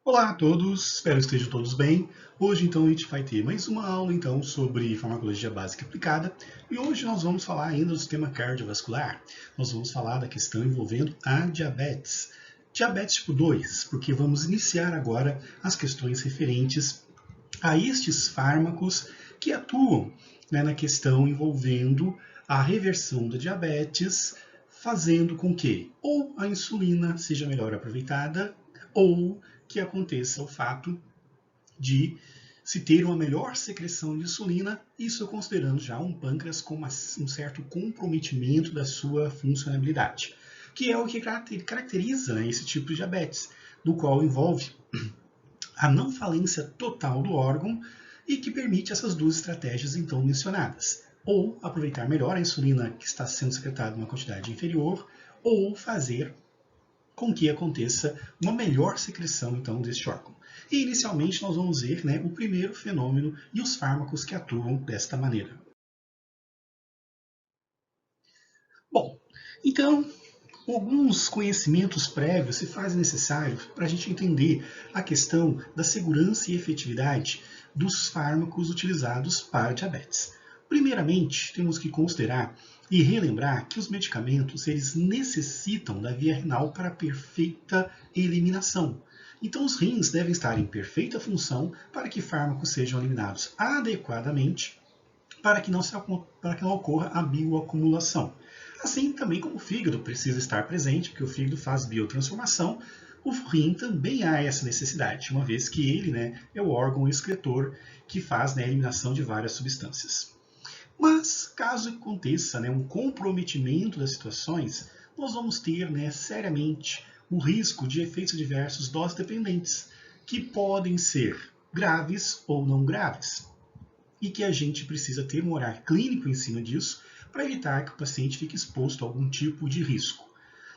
Olá a todos, espero que estejam todos bem. Hoje então a gente vai ter mais uma aula então sobre farmacologia básica aplicada e hoje nós vamos falar ainda do sistema cardiovascular. Nós vamos falar da questão envolvendo a diabetes. Diabetes tipo 2, porque vamos iniciar agora as questões referentes a estes fármacos que atuam, na questão envolvendo a reversão da diabetes, fazendo com que ou a insulina seja melhor aproveitada ou que aconteça o fato de se ter uma melhor secreção de insulina, isso considerando já um pâncreas com um certo comprometimento da sua funcionalidade, que é o que caracteriza esse tipo de diabetes, do qual envolve a não falência total do órgão e que permite essas duas estratégias então mencionadas. Ou aproveitar melhor a insulina que está sendo secretada em uma quantidade inferior, ou fazer com que aconteça uma melhor secreção então deste órgão. E inicialmente nós vamos ver o primeiro fenômeno e os fármacos que atuam desta maneira. Bom, então alguns conhecimentos prévios se fazem necessários para a gente entender a questão da segurança e efetividade dos fármacos utilizados para diabetes. Primeiramente, temos que considerar e relembrar que os medicamentos eles necessitam da via renal para perfeita eliminação. Então, os rins devem estar em perfeita função para que fármacos sejam eliminados adequadamente para que não ocorra a bioacumulação. Assim também como o fígado precisa estar presente, porque o fígado faz biotransformação, o rim também há essa necessidade, uma vez que ele é o órgão excretor que faz a eliminação de várias substâncias. Mas, caso aconteça um comprometimento das situações, nós vamos ter seriamente o risco de efeitos adversos dose-dependentes, que podem ser graves ou não graves e que a gente precisa ter um olhar clínico em cima disso para evitar que o paciente fique exposto a algum tipo de risco.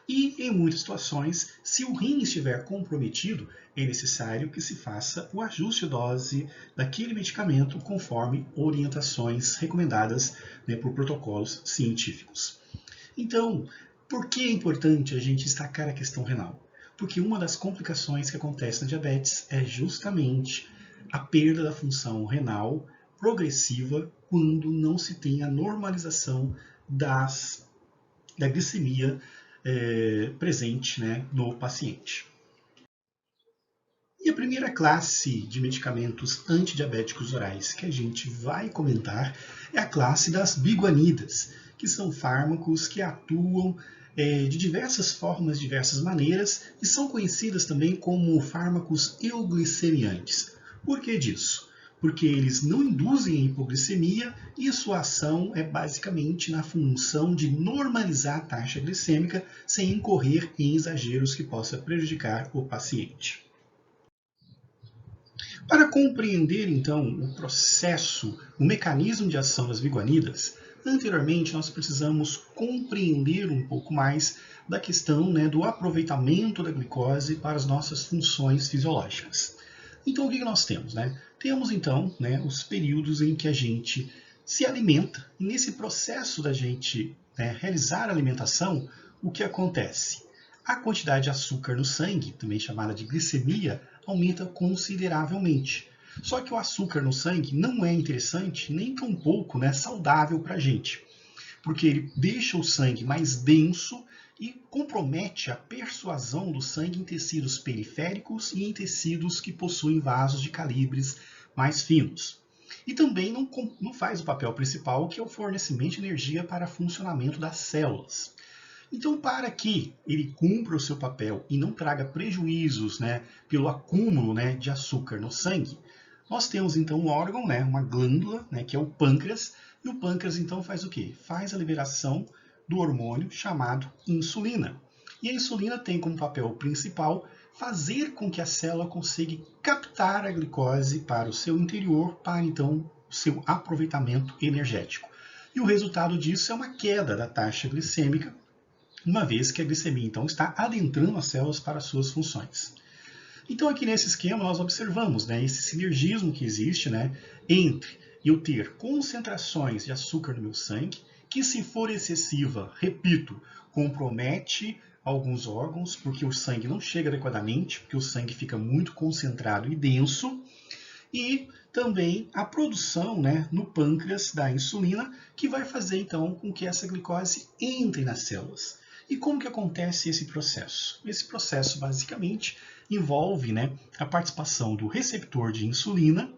E, em muitas situações, se o rim estiver comprometido, é necessário que se faça o ajuste de dose daquele medicamento conforme orientações recomendadas por protocolos científicos. Então, por que é importante a gente destacar a questão renal? Porque uma das complicações que acontece na diabetes é justamente a perda da função renal progressiva quando não se tem a normalização da glicemia presente no paciente. E a primeira classe de medicamentos antidiabéticos orais que a gente vai comentar é a classe das biguanidas, que são fármacos que atuam de diversas formas, de diversas maneiras, e são conhecidas também como fármacos euglicemiantes. Por que disso? Porque eles não induzem a hipoglicemia e sua ação é basicamente na função de normalizar a taxa glicêmica sem incorrer em exageros que possa prejudicar o paciente. Para compreender, então, o processo, o mecanismo de ação das biguanidas, anteriormente nós precisamos compreender um pouco mais da questão do aproveitamento da glicose para as nossas funções fisiológicas. Então, o que nós temos? Temos, então, os períodos em que a gente se alimenta, e nesse processo da gente realizar a alimentação, o que acontece? A quantidade de açúcar no sangue, também chamada de glicemia, aumenta consideravelmente. Só que o açúcar no sangue não é interessante nem tampouco saudável para a gente, porque ele deixa o sangue mais denso e compromete a persuasão do sangue em tecidos periféricos e em tecidos que possuem vasos de calibres mais finos. E também não faz o papel principal, que é o fornecimento de energia para funcionamento das células. Então, para que ele cumpra o seu papel e não traga prejuízos pelo acúmulo de açúcar no sangue, nós temos então um órgão, uma glândula, que é o pâncreas, e o pâncreas então faz o quê? Faz a liberação do hormônio chamado insulina. E a insulina tem como papel principal fazer com que a célula consiga captar a glicose para o seu interior, para então o seu aproveitamento energético. E o resultado disso é uma queda da taxa glicêmica, uma vez que a glicemia então está adentrando as células para as suas funções. Então aqui nesse esquema nós observamos esse sinergismo que existe entre eu ter concentrações de açúcar no meu sangue, que se for excessiva, repito, compromete alguns órgãos, porque o sangue não chega adequadamente, porque o sangue fica muito concentrado e denso, e também a produção, né, no pâncreas da insulina, que vai fazer então com que essa glicose entre nas células. E como que acontece esse processo? Esse processo basicamente envolve, né, a participação do receptor de insulina,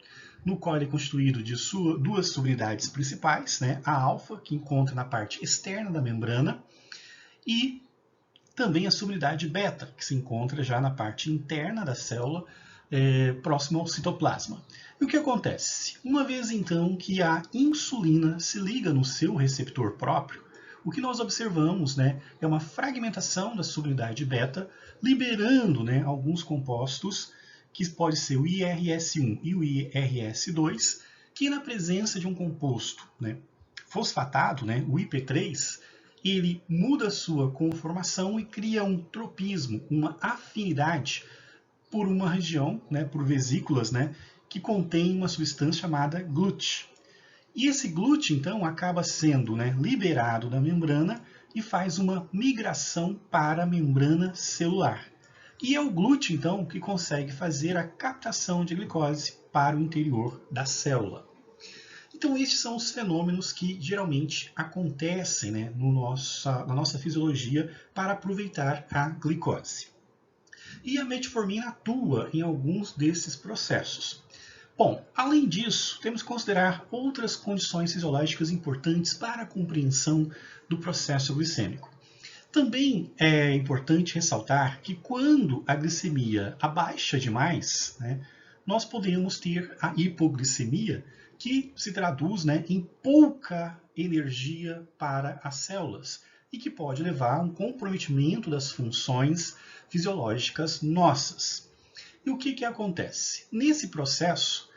no qual ele é constituído de duas subunidades principais, né, a alfa, que encontra na parte externa da membrana, e também a subunidade beta, que se encontra já na parte interna da célula, próximo ao citoplasma. E o que acontece? Uma vez então que a insulina se liga no seu receptor próprio, o que nós observamos, né, é uma fragmentação da subunidade beta, liberando, né, alguns compostos, que pode ser o IRS1 e o IRS2, que na presença de um composto, né, fosfatado, né, o IP3, ele muda sua conformação e cria um tropismo, uma afinidade por uma região, né, por vesículas, né, que contém uma substância chamada GLUT. E esse GLUT, então, acaba sendo, né, liberado da membrana e faz uma migração para a membrana celular. E é o GLUT, então, que consegue fazer a captação de glicose para o interior da célula. Então, estes são os fenômenos que geralmente acontecem, né, na nossa fisiologia para aproveitar a glicose. E a metformina atua em alguns desses processos. Bom, além disso, temos que considerar outras condições fisiológicas importantes para a compreensão do processo glicêmico. Também é importante ressaltar que quando a glicemia abaixa demais, né, nós podemos ter a hipoglicemia, que se traduz, né, em pouca energia para as células e que pode levar a um comprometimento das funções fisiológicas nossas. E o que acontece? Nesse processo,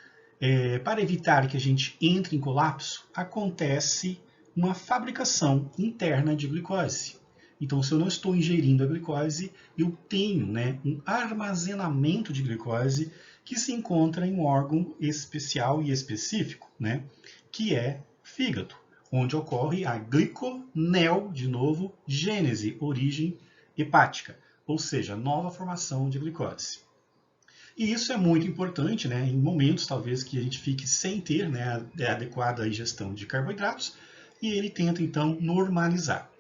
para evitar que a gente entre em colapso, acontece uma fabricação interna de glicose. Então, se eu não estou ingerindo a glicose, eu tenho, né, um armazenamento de glicose que se encontra em um órgão especial e específico, né, que é fígado, onde ocorre a gliconeo, de novo, gênese, origem hepática, ou seja, nova formação de glicose. E isso é muito importante, né, em momentos talvez que a gente fique sem ter, né, a adequada ingestão de carboidratos, e ele tenta então normalizar.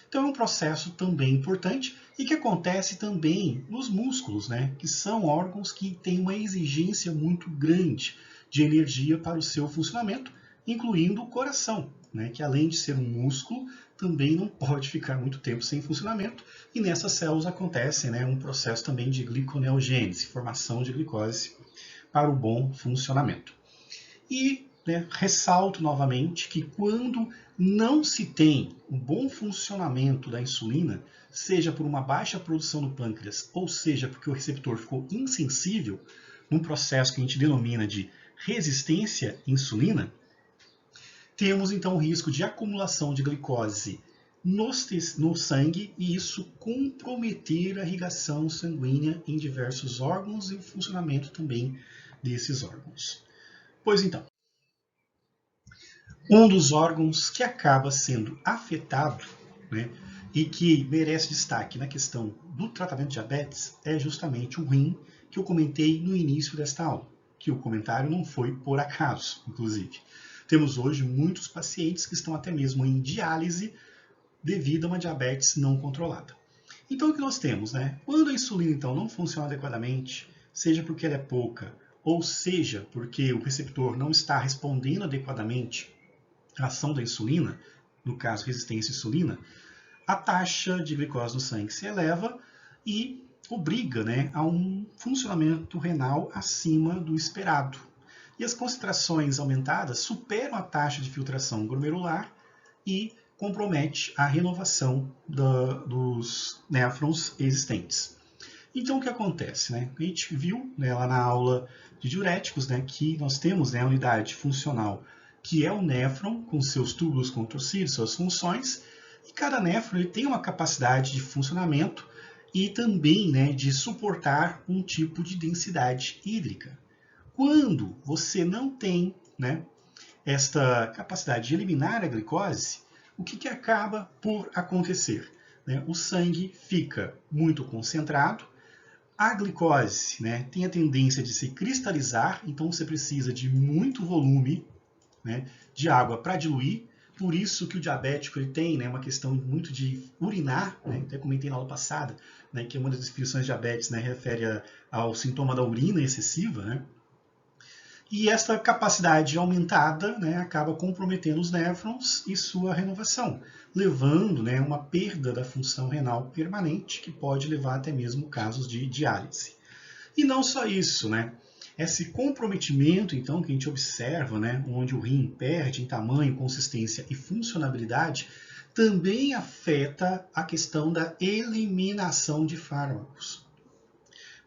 Então é um processo também importante e que acontece também nos músculos, né, que são órgãos que têm uma exigência muito grande de energia para o seu funcionamento, incluindo o coração, né, que além de ser um músculo, também não pode ficar muito tempo sem funcionamento, e nessas células acontece, né, um processo também de gliconeogênese, formação de glicose para o bom funcionamento. E, né, ressalto novamente que quando não se tem um bom funcionamento da insulina, seja por uma baixa produção no pâncreas, ou seja porque o receptor ficou insensível, num processo que a gente denomina de resistência à insulina, temos então o risco de acumulação de glicose no sangue e isso comprometer a irrigação sanguínea em diversos órgãos e o funcionamento também desses órgãos. Pois então, um dos órgãos que acaba sendo afetado, né, e que merece destaque na questão do tratamento de diabetes é justamente o rim, que eu comentei no início desta aula, que o comentário não foi por acaso, inclusive. Temos hoje muitos pacientes que estão até mesmo em diálise devido a uma diabetes não controlada. Então o que nós temos, né? Quando a insulina então não funciona adequadamente, seja porque ela é pouca, ou seja porque o receptor não está respondendo adequadamente à ação da insulina, no caso resistência à insulina, a taxa de glicose no sangue se eleva e obriga, né, a um funcionamento renal acima do esperado. E as concentrações aumentadas superam a taxa de filtração glomerular e compromete a renovação dos néfrons existentes. Então, o que acontece? Né? A gente viu, né, lá na aula de diuréticos, né, que nós temos, né, a unidade funcional, que é o néfron, com seus túbulos contorcidos, suas funções, e cada néfron ele tem uma capacidade de funcionamento e também, né, de suportar um tipo de densidade hídrica. Quando você não tem, né, esta capacidade de eliminar a glicose, o que acaba por acontecer? né, o sangue fica muito concentrado. A glicose, né, tem a tendência de se cristalizar, então você precisa de muito volume, né, de água para diluir. Por isso que o diabético ele tem, né, uma questão muito de urinar, né, até comentei na aula passada, né, que uma das descrições de diabetes, né, refere ao sintoma da urina excessiva, né. E essa capacidade aumentada, né, acaba comprometendo os néfrons e sua renovação, levando, né, uma perda da função renal permanente, que pode levar até mesmo casos de diálise. E não só isso, né? Esse comprometimento, então, que a gente observa, né, onde o rim perde em tamanho, consistência e funcionalidade, também afeta a questão da eliminação de fármacos.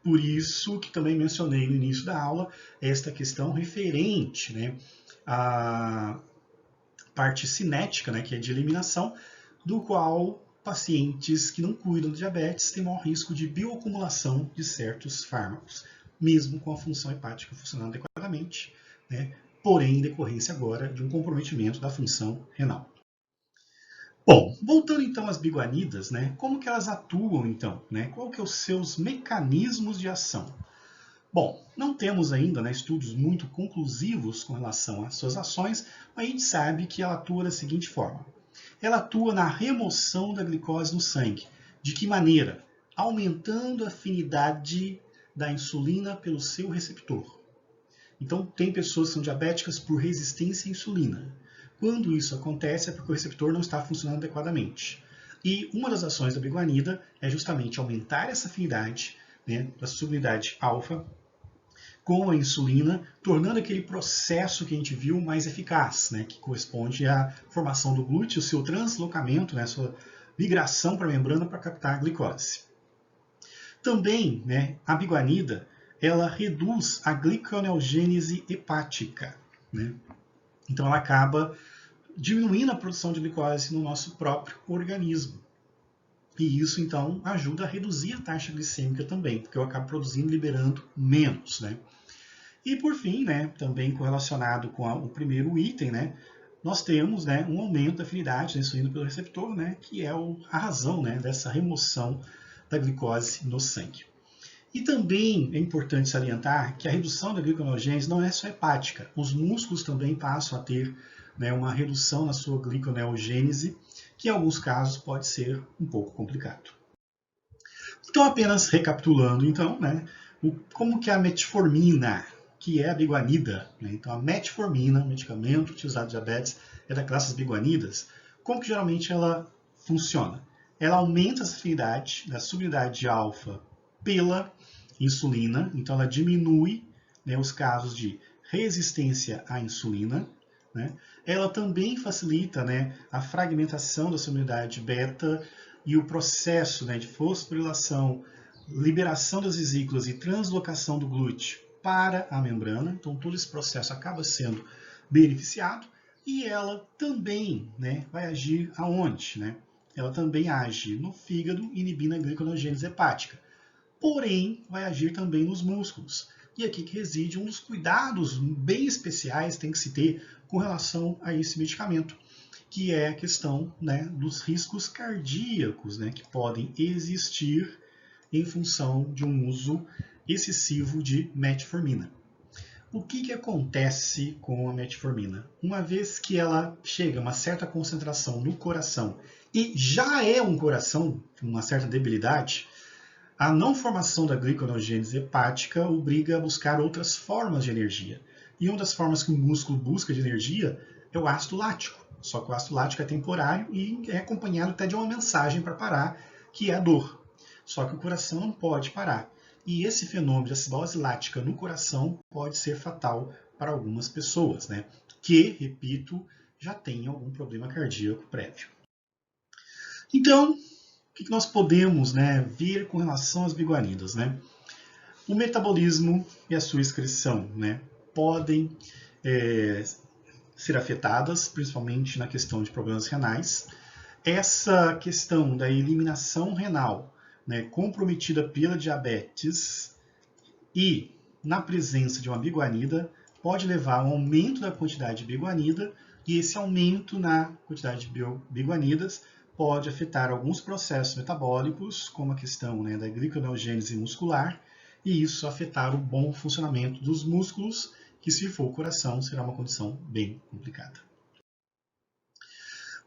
Por isso que também mencionei no início da aula esta questão referente, né, à parte cinética, né, que é de eliminação, do qual pacientes que não cuidam do diabetes têm maior risco de bioacumulação de certos fármacos, mesmo com a função hepática funcionando adequadamente, né, porém em decorrência agora de um comprometimento da função renal. Bom, voltando então às biguanidas, né, como que elas atuam então? Né, qual que são os seus mecanismos de ação? Bom, não temos ainda, né, estudos muito conclusivos com relação às suas ações, mas a gente sabe que ela atua da seguinte forma. Ela atua na remoção da glicose no sangue. De que maneira? Aumentando a afinidade da insulina pelo seu receptor. Então, tem pessoas que são diabéticas por resistência à insulina. Quando isso acontece é porque o receptor não está funcionando adequadamente. E uma das ações da biguanida é justamente aumentar essa afinidade, né, da subunidade alfa com a insulina, tornando aquele processo que a gente viu mais eficaz, né, que corresponde à formação do glúteo, o seu translocamento, né, sua migração para a membrana para captar a glicose. Também, né, a biguanida ela reduz a gliconeogênese hepática, né? Então ela acaba diminuindo a produção de glicose no nosso próprio organismo. E isso, então, ajuda a reduzir a taxa glicêmica também, porque eu acabo produzindo e liberando menos, né? E, por fim, né, também correlacionado com o primeiro item, né, nós temos, né, um aumento da afinidade da insulina pelo receptor, né, que é a razão, né, dessa remoção da glicose no sangue. E também é importante salientar que a redução da gliconeogênese não é só hepática. Os músculos também passam a ter, né, uma redução na sua gliconeogênese, que em alguns casos pode ser um pouco complicado. Então, apenas recapitulando, então, né, como que a metformina, que é a biguanida, né, então a metformina, medicamento utilizado em diabetes, é da classe das biguanidas, como que geralmente ela funciona? Ela aumenta a afinidade da subunidade alfa pela insulina, então ela diminui, né, os casos de resistência à insulina, né? Ela também facilita, né, a fragmentação da subunidade beta e o processo, né, de fosforilação, liberação das vesículas e translocação do glúteo para a membrana. Então todo esse processo acaba sendo beneficiado e ela também, né, vai agir aonde? Né? Ela também age no fígado, inibindo a gliconeogênese hepática. Porém, vai agir também nos músculos. E aqui que reside um dos cuidados bem especiais que tem que se ter com relação a esse medicamento, que é a questão, né, dos riscos cardíacos, né, que podem existir em função de um uso excessivo de metformina. O que acontece com a metformina? Uma vez que ela chega a uma certa concentração no coração e já é um coração com uma certa debilidade, a não formação da gliconeogênese hepática obriga a buscar outras formas de energia. E uma das formas que o músculo busca de energia é o ácido lático. Só que o ácido lático é temporário e é acompanhado até de uma mensagem para parar, que é a dor. Só que o coração não pode parar. E esse fenômeno de acidose lática no coração pode ser fatal para algumas pessoas, né? Que, repito, já têm algum problema cardíaco prévio. Então, o que nós podemos, né, ver com relação às biguanidas? Né? O metabolismo e a sua excreção, né, podem ser afetadas, principalmente na questão de problemas renais. Essa questão da eliminação renal, né, comprometida pela diabetes e na presença de uma biguanida pode levar a um aumento da quantidade de biguanida e esse aumento na quantidade de biguanidas pode afetar alguns processos metabólicos, como a questão, né, da gliconeogênese muscular, e isso afetar o bom funcionamento dos músculos, que se for o coração, será uma condição bem complicada.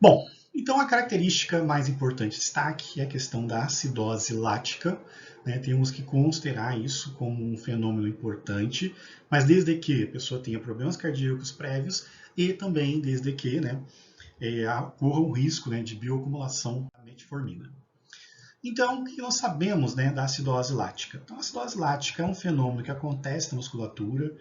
Bom, então a característica mais importante de destaque é a questão da acidose lática, né? Temos que considerar isso como um fenômeno importante, mas desde que a pessoa tenha problemas cardíacos prévios e também desde que, né, ocorra um risco, né, de bioacumulação da metformina. Então, o que nós sabemos, né, da acidose lática? Então, a acidose lática é um fenômeno que acontece na musculatura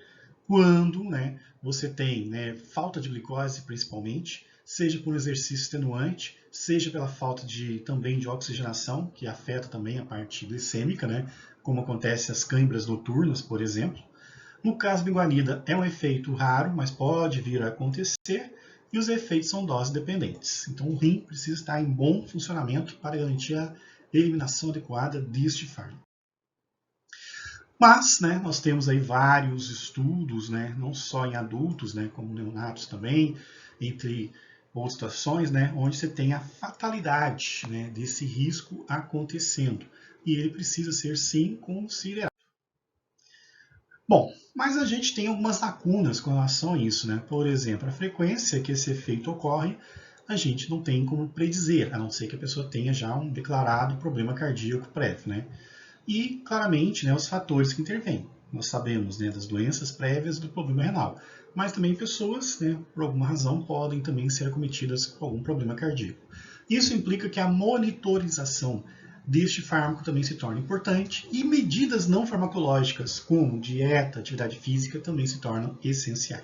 quando, né, você tem, né, falta de glicose, principalmente, seja por exercício extenuante, seja pela falta também de oxigenação, que afeta também a parte glicêmica, né, como acontece nas câimbras noturnas, por exemplo. No caso do biguanida, é um efeito raro, mas pode vir a acontecer, e os efeitos são dose dependentes. Então, o rim precisa estar em bom funcionamento para garantir a eliminação adequada deste fármaco. Mas, né, nós temos aí vários estudos, né, não só em adultos, né, como neonatos também, entre outras situações, né, onde você tem a fatalidade, né, desse risco acontecendo. E ele precisa ser, sim, considerado. Bom, mas a gente tem algumas lacunas com relação a isso, né? Por exemplo, a frequência que esse efeito ocorre, a gente não tem como predizer, a não ser que a pessoa tenha já um declarado problema cardíaco prévio, né? E, claramente, né, os fatores que intervêm. Nós sabemos, né, das doenças prévias do problema renal, mas também pessoas, né, por alguma razão, podem também ser acometidas com algum problema cardíaco. Isso implica que a monitorização deste fármaco também se torna importante e medidas não farmacológicas, como dieta, atividade física, também se tornam essenciais.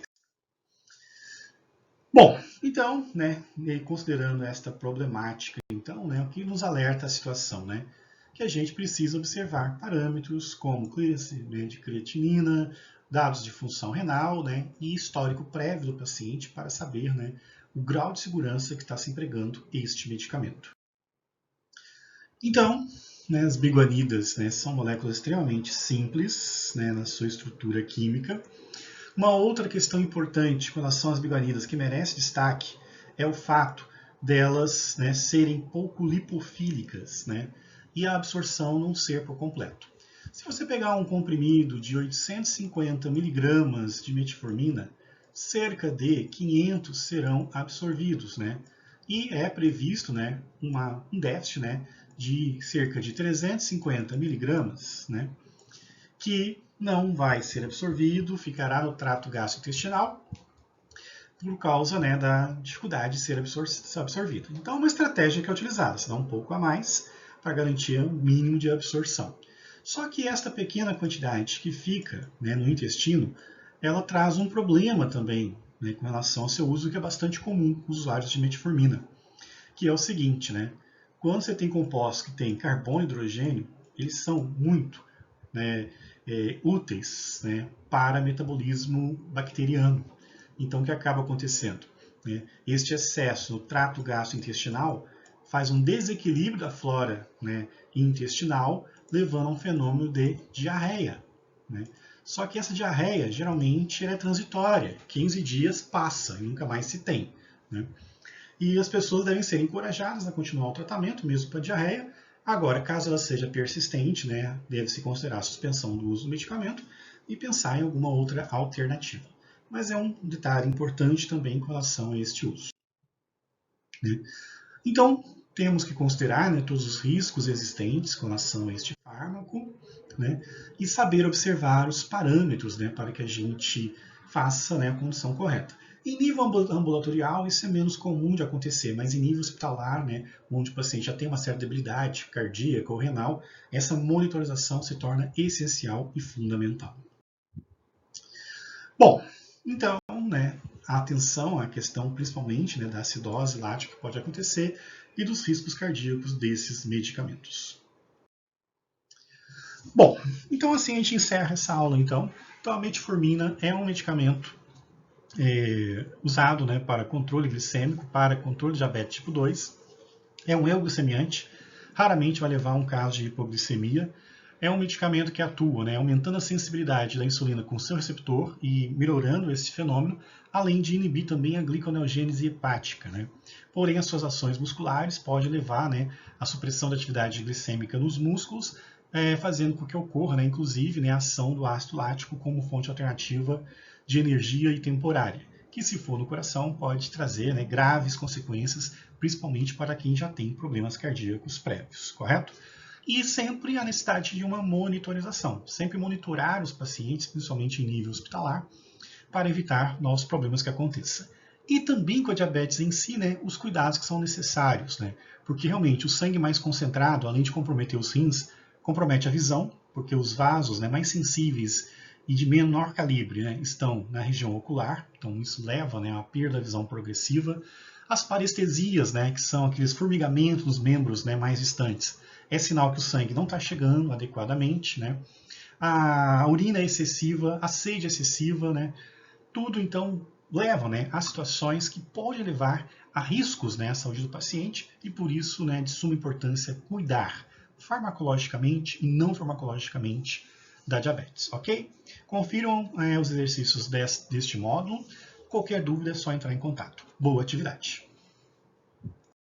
Bom, então, né, considerando esta problemática, então, né, o que nos alerta a situação, né? Que a gente precisa observar parâmetros como de creatinina, dados de função renal, né, e histórico prévio do paciente para saber, né, o grau de segurança que está se empregando este medicamento. Então, né, as biguanidas, né, são moléculas extremamente simples, né, na sua estrutura química. Uma outra questão importante com relação às biguanidas que merece destaque é o fato delas, né, serem pouco lipofílicas, né, e a absorção não ser por completo. Se você pegar um comprimido de 850 miligramas de metformina, cerca de 500 serão absorvidos, né? E é previsto, né, um déficit, né, de cerca de 350 miligramas, né, que não vai ser absorvido, ficará no trato gastrointestinal por causa, né, da dificuldade de ser absorvido. Então, é uma estratégia que é utilizada, se dá um pouco a mais para garantir um mínimo de absorção. Só que esta pequena quantidade que fica, né, no intestino, ela traz um problema também, né, com relação ao seu uso, que é bastante comum com os usuários de metformina, que é o seguinte, né, quando você tem compostos que têm carbono e hidrogênio, eles são muito, né, úteis, né, para metabolismo bacteriano. Então, o que acaba acontecendo? Né, este excesso no trato gastrointestinal faz um desequilíbrio da flora, né, intestinal, levando a um fenômeno de diarreia. Né? Só que essa diarreia, geralmente, é transitória. 15 dias passa e nunca mais se tem. Né? E as pessoas devem ser encorajadas a continuar o tratamento, mesmo para diarreia. Agora, caso ela seja persistente, né, deve-se considerar a suspensão do uso do medicamento e pensar em alguma outra alternativa. Mas é um detalhe importante também com relação a este uso. Né? Então, temos que considerar, né, todos os riscos existentes com relação a este fármaco, né, e saber observar os parâmetros, né, para que a gente faça, né, a condução correta. Em nível ambulatorial, isso é menos comum de acontecer, mas em nível hospitalar, né, onde o paciente já tem uma certa debilidade cardíaca ou renal, essa monitorização se torna essencial e fundamental. Bom, então, né, a atenção à questão principalmente, né, da acidose lática que pode acontecer e dos riscos cardíacos desses medicamentos. Bom, então assim a gente encerra essa aula então. Então a metformina é um medicamento usado, né, para controle glicêmico, para controle de diabetes tipo 2. É um euglicemiante, raramente vai levar a um caso de hipoglicemia, É um medicamento que atua, né, aumentando a sensibilidade da insulina com seu receptor e melhorando esse fenômeno, além de inibir também a gliconeogênese hepática, né? Porém, as suas ações musculares podem levar, né, à supressão da atividade glicêmica nos músculos, fazendo com que ocorra, né, inclusive, né, a ação do ácido lático como fonte alternativa de energia e temporária, que se for no coração pode trazer, né, graves consequências, principalmente para quem já tem problemas cardíacos prévios, correto? E sempre a necessidade de uma monitorização, sempre monitorar os pacientes, principalmente em nível hospitalar, para evitar novos problemas que aconteçam. E também com a diabetes em si, né, os cuidados que são necessários, né, porque realmente o sangue mais concentrado, além de comprometer os rins, compromete a visão, porque os vasos, né, mais sensíveis e de menor calibre, né, estão na região ocular, então isso leva, né, a perda da visão progressiva. As parestesias, né, que são aqueles formigamentos nos membros, né, mais distantes, é sinal que o sangue não está chegando adequadamente, né? A urina excessiva, a sede excessiva, né? Tudo então leva, né, a situações que podem levar a riscos, né, à saúde do paciente e por isso, né, de suma importância cuidar farmacologicamente e não farmacologicamente da diabetes, ok? Confiram os exercícios deste módulo. Qualquer dúvida é só entrar em contato. Boa atividade!